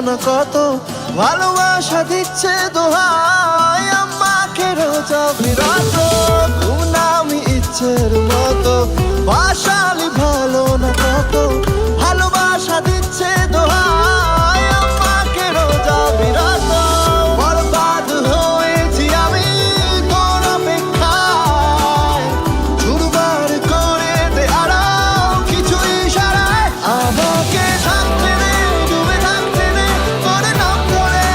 না কত, ভালোবাসা দিচ্ছে দোহাই আমাকে রোজ অবিরত। ঘুম না আমি ইচ্ছের মতো, বাসালি ভালো না কত, ভালোবাসা দিচ্ছে দোহাই আমাকে রোজ অবিরত। বরবাদ হয়েছি আমি তোর অপেক্ষায়, চুরমার করে দে আরো কিছু ইশারায়। আমাকে থাকতে দে, ডুবে থাকতে দে তোর নাম ধরে,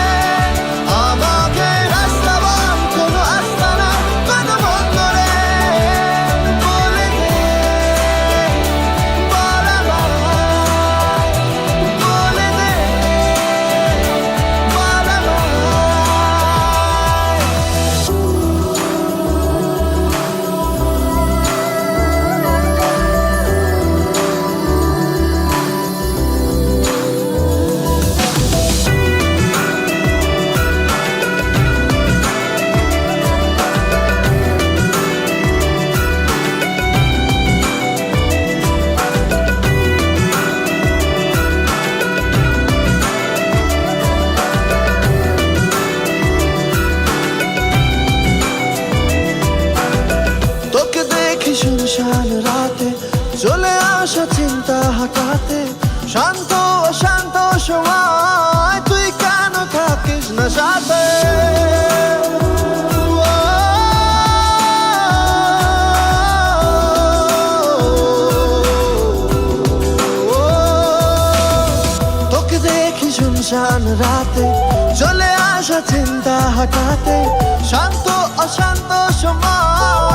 আমাকে রাস্তা বল, কোনো আস্তানা কোনো বন্দরে। বলে দে বল আমায়, বলে দে বল আমায়। তোকে দেখি শুনশান রাতে, চলে আসা চিন্তা হঠাতে, শান্ত অশান্ত সময় তুই কেন থাকিস না সাথে। তোকে দেখি শুনশান রাতে, চলে আসা চিন্তা হঠাতে, শান্ত অশান্ত সময়